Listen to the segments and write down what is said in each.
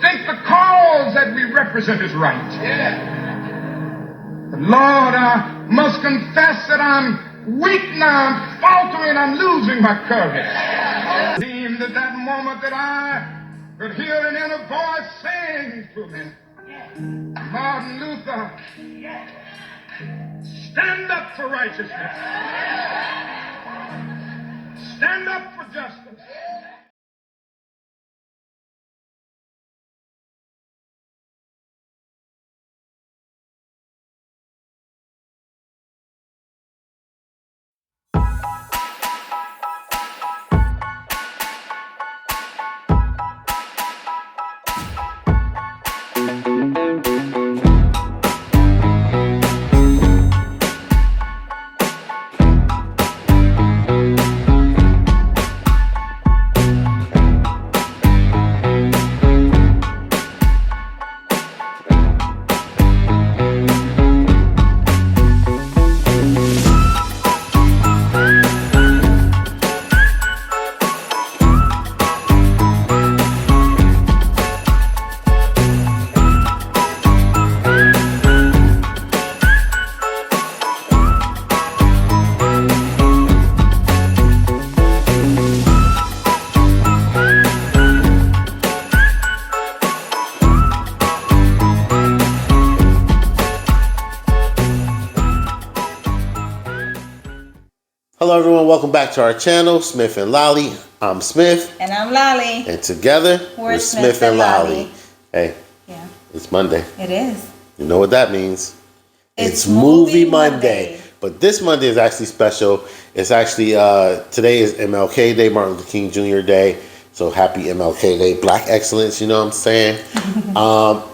Think the cause that we represent is right. But Lord, I must confess that I'm weak now, I'm faltering, I'm losing my courage. It seemed at that moment that I could hear an inner voice saying to me, Martin Luther, stand up for righteousness. Stand up for justice. Hello everyone, welcome back to our channel, Smif and Laly. I'm Smif. And I'm Laly. And together, we're Smif and Laly. Hey, yeah, it's Monday. It is. You know what that means? It's Movie Monday. But this Monday is actually special. It's actually, today is MLK Day, Martin Luther King Jr. Day. So happy MLK Day, Black Excellence, you know what I'm saying?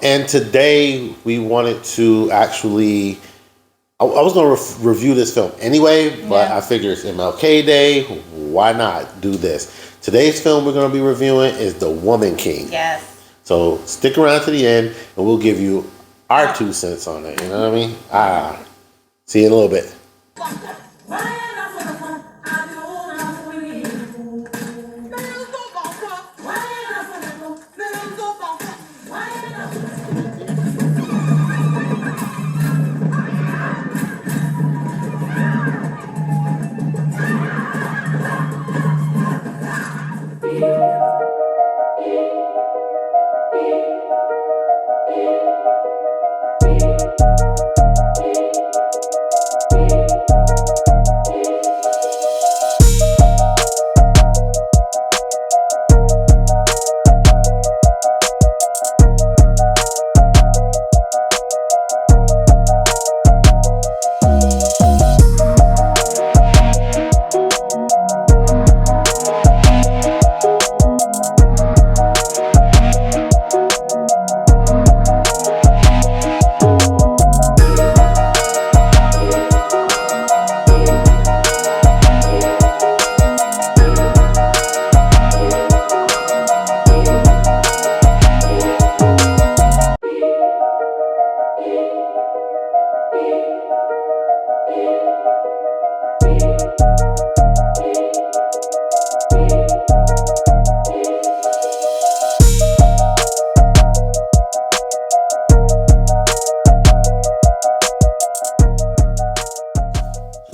And today we wanted to actually... I was going to review this film anyway, but I figure it's MLK Day. Why not do this? Today's film we're going to be reviewing is The Woman King. Yes. So stick around to the end, and we'll give you our 2 cents on it. You know what I mean? See you in a little bit.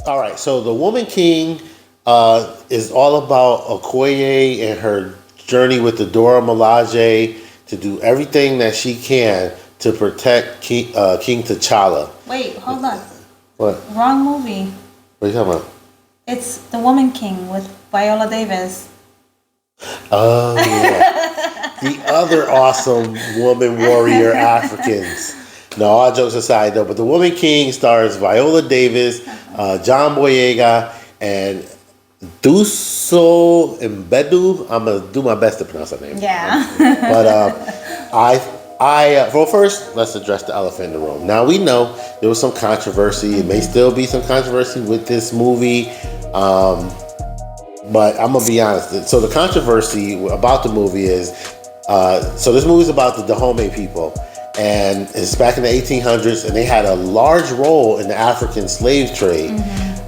All right, so The Woman King is all about Okoye and her journey with the Dora Milaje to do everything that she can to protect King T'Challa. Wait, hold on. What? Wrong movie. What are you talking about? It's The Woman King with Viola Davis. Oh, yeah. The other awesome woman warrior Africans. No, all jokes aside, though. But The Woman King stars Viola Davis, John Boyega, and Thuso Mbedu. I'm going to do my best to pronounce that name. Yeah. But well, first, let's address the elephant in the room. Now, we know there was some controversy. It may still be some controversy with this movie. But I'm going to be honest. So the controversy about the movie is, so this movie is about the Dahomey people. And it's back in the 1800s, and they had a large role in the African slave trade.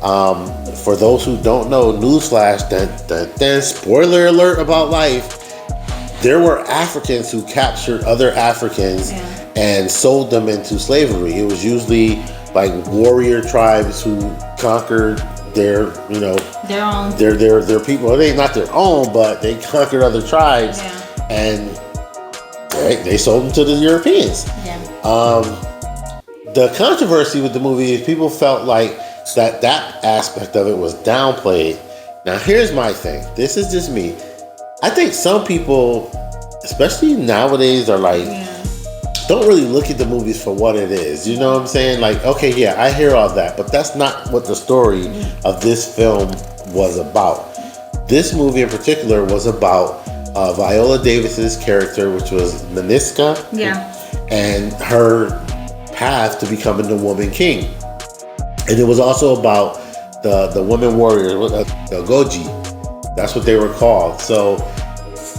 For those who don't know, newsflash, then spoiler alert about life. There were Africans who captured other Africans and sold them into slavery. It was usually like warrior tribes who conquered their own. their people. Well, they not their own, but they conquered other tribes, and they sold them to the Europeans. The controversy with the movie is people felt like that aspect of it was downplayed. Now, here's my thing. This is just me. I think some people, especially nowadays, are like, don't really look at the movies for what it is. You know what I'm saying? Like, okay, yeah, I hear all that, but that's not what the story of this film was about. This movie in particular was about Viola Davis's character, which was Naniska, and her path to becoming the woman king. And it was also about the women warriors, the Goji. That's what they were called. So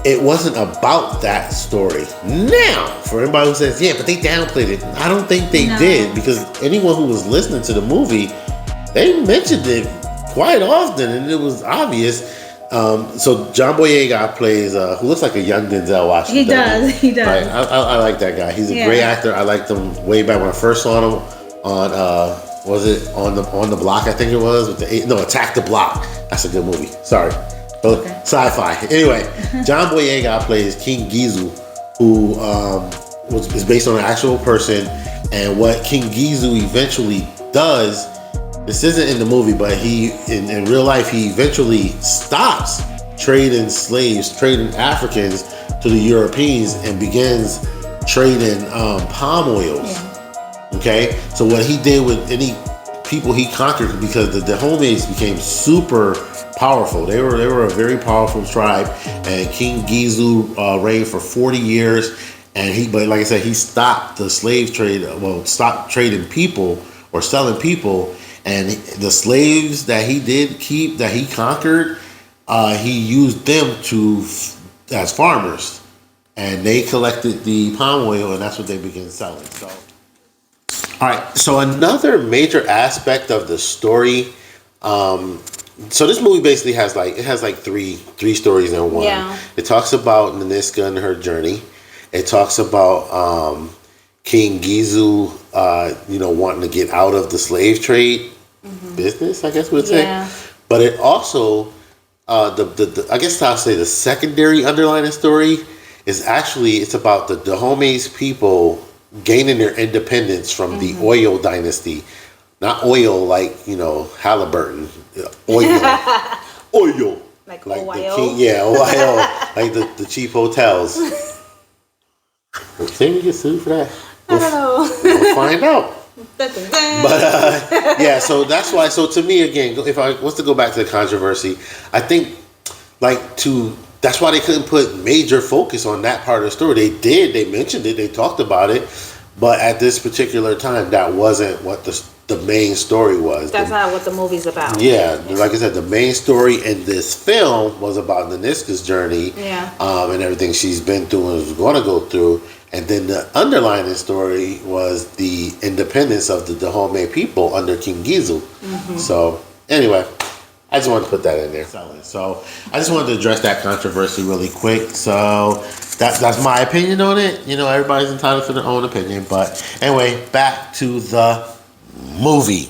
it wasn't about that story. Now, for anybody who says, yeah, but they downplayed it, I don't think they did, because anyone who was listening to the movie, they mentioned it quite often, and it was obvious. So John Boyega plays, who looks like a young Denzel Washington. He does. Right? I like that guy. He's a great actor. I liked him way back when I first saw him on, was it on the Block? I think it was with Attack the Block. That's a good movie. Sorry. Sci-fi. Anyway, John Boyega plays King Gizu, who is based on an actual person. And what King Gizu eventually does, this isn't in the movie, but he in real life, he eventually stops trading slaves, trading Africans to the Europeans, and begins trading palm oils. Okay, so what he did with any people he conquered, because the Dahomeys became super powerful. They were a very powerful tribe, and King Gizu reigned for 40 years. And but like I said, he stopped the slave trade. Well, stopped trading people or selling people, and the slaves that he did keep, that he conquered, he used them as farmers, and they collected the palm oil, and that's what they began selling. So. All right, so another major aspect of the story, so this movie basically has three stories in one. Yeah. It talks about Naniska and her journey. It talks about King Gizu, wanting to get out of the slave trade business, I guess we'd say. But it also, I guess I'll say the secondary underlying story is actually, it's about the Dahomeys people gaining their independence from the oil dynasty. Not oil like, Halliburton. Oil. Oil. Like the OYO? king, OYO. Like the cheap hotels. Can we get sued for that? I don't know. We'll find out. But so that's why. So to me, again, if I was to go back to the controversy, I think that's why they couldn't put major focus on that part of the story. They did. They mentioned it. They talked about it. But at this particular time, that wasn't what the main story was. That's not what the movie's about. Yeah, like I said, the main story in this film was about Naniska's journey, and everything she's been through and is going to go through. And then the underlying story was the independence of the Dahomey people under King Gizu. So anyway, I just wanted to put that in there. So I just wanted to address that controversy really quick. So that's my opinion on it. Everybody's entitled to their own opinion. But anyway, back to the movie.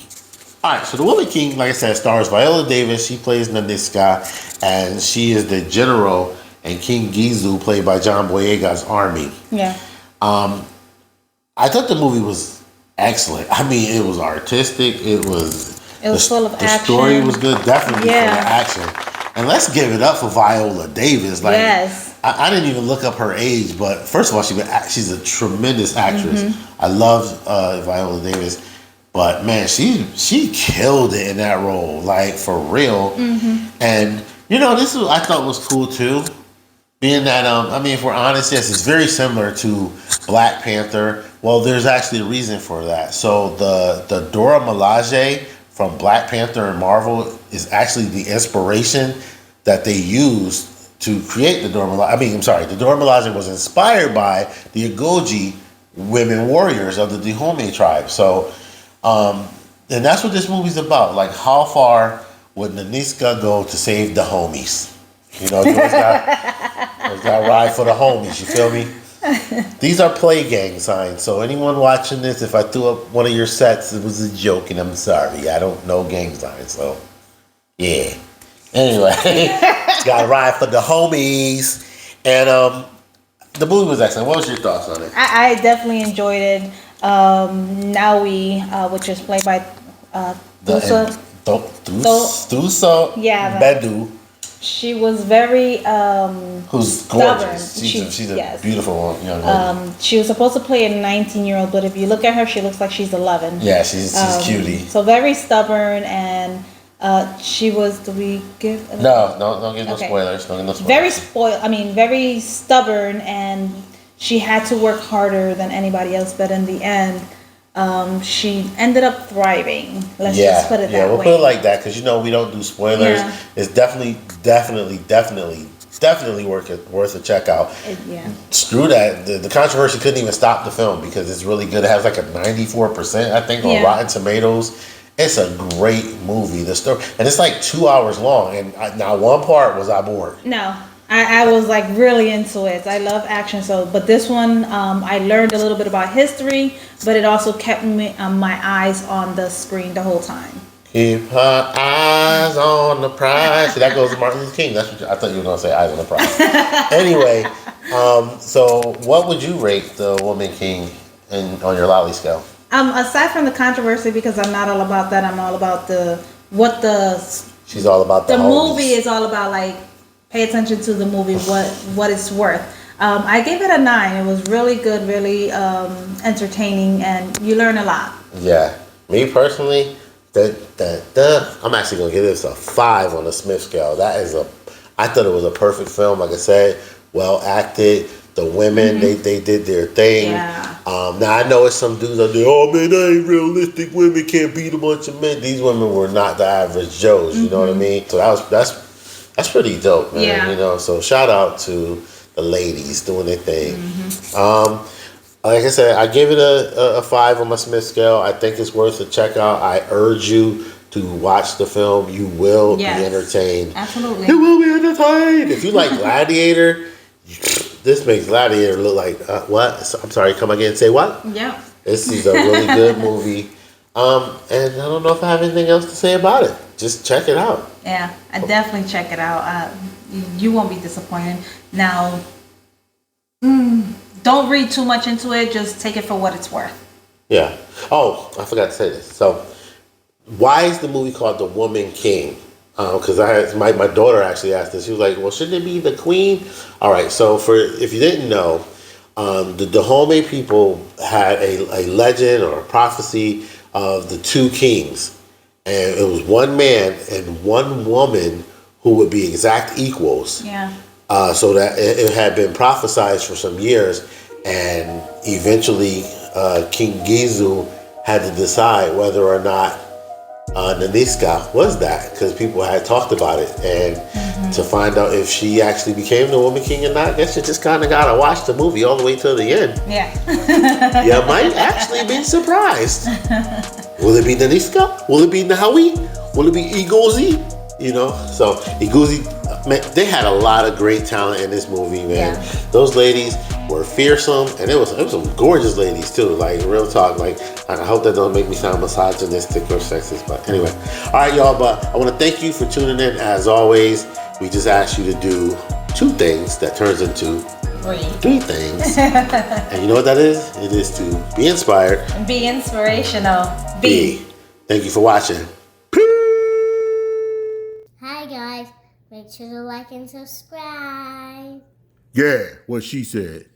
All right, so The Woman King, like I said, stars Viola Davis. She plays Naniska, and she is the general, and King Gizu, played by John Boyega's army. Yeah. I thought the movie was excellent. I mean, it was artistic. It was full of action. The story was good, definitely full of action. And let's give it up for Viola Davis. Like, yes. I didn't even look up her age, but first of all, she's a tremendous actress. I love Viola Davis. But man, she killed it in that role, like for real. And this I thought was cool too, being that if we're honest, yes, it's very similar to Black Panther. Well, there's actually a reason for that. So the Dora Milaje from Black Panther and Marvel is actually the inspiration that they used to create the Dora Milaje. The Dora Milaje was inspired by the Agoji women warriors of the Dahomey tribe. So And that's what this movie's about. Like, how far would Naniska go to save the homies? You know, you always got to ride for the homies. You feel me? These are play gang signs. So anyone watching this, if I threw up one of your sets, it was a joke, and I'm sorry. I don't know gang signs, so yeah. Anyway, got to ride for the homies. And the movie was excellent. What was your thoughts on it? I definitely enjoyed it. Naui, which is played by Thuso. Thuso Yeah, Bedu. She was very Who's stubborn. gorgeous. She's a Yes. beautiful young lady. She was supposed to play a 19-year-old, but if you look at her, she looks like she's 11. Yeah, she's cutie. So very stubborn, and she was. Do we give? No, don't give no spoilers. Don't give no spoilers. Very spoiled. I mean, very stubborn, and she had to work harder than anybody else. But in the end, she ended up thriving. Let's just put it that way. Yeah, we'll put it like that because we don't do spoilers. Yeah. It's definitely worth a check out. Screw that. The controversy couldn't even stop the film because it's really good. It has like a 94%, I think, on Rotten Tomatoes. It's a great movie. The story, and it's like 2 hours long. And not one part was I bored. No. I was like really into it. I love action, but this one I learned a little bit about history, but it also kept my eyes on the screen the whole time. Keep her eyes on the prize. See, that goes to Martin Luther King. That's what I thought you were gonna say. Eyes on the prize. Anyway, so what would you rate the Woman King on your Laly scale? Aside from the controversy, because I'm not all about that. I'm all about She's all about the movie is all about. Like, pay attention to the movie, what it's worth. I gave it a 9. It was really good, really entertaining, and you learn a lot. Yeah, me personally, I'm actually gonna give this a 5 on the Smif scale. I thought it was a perfect film. Like I said, well acted. The women, they did their thing. Yeah. Now I know it's some dudes out there. Oh man, that ain't realistic. Women can't beat a bunch of men. These women were not the average Joes. You know what I mean? So that's pretty dope, man. Yeah. So shout out to the ladies doing their thing. Like I said, I give it a 5 on my Smith scale. I think it's worth a check out. I urge you to watch the film. You will be entertained. Absolutely. You will be entertained. If you like Gladiator, this makes Gladiator look like what? I'm sorry, come again. Say what? Yeah. This is a really good movie. And I don't know if I have anything else to say about it. Just check it out. Yeah, I definitely check it out. You won't be disappointed. Now, don't read too much into it. Just take it for what it's worth. Yeah. Oh, I forgot to say this. So, why is the movie called The Woman King? Because my daughter actually asked this. She was like, "Well, shouldn't it be the Queen?" All right. So, if you didn't know, the Dahomey people had a legend or a prophecy of the 2 kings, and it was one man and one woman who would be exact equals. Yeah. So that it had been prophesied for some years, and eventually King Gizu had to decide whether or not Naniska was that, because people had talked about it, and to find out if she actually became the Woman King or not, I guess you just kind of gotta watch the movie all the way to the end. Yeah. You might actually be surprised. Will it be Naniska? Will it be Nahawi? Will it be Igozi? So Igozi, man, they had a lot of great talent in this movie, man. Yeah. Those ladies were fearsome, and it was some gorgeous ladies too. Like, real talk. Like, I hope that don't make me sound misogynistic or sexist, but anyway. All right, y'all. But I want to thank you for tuning in. As always, we just asked you to do 2 things that turns into 3 things. And you know what that is? It is to be inspired, Be inspirational. be. Thank you for watching. Hi guys, make sure to like and subscribe. Yeah, what she said.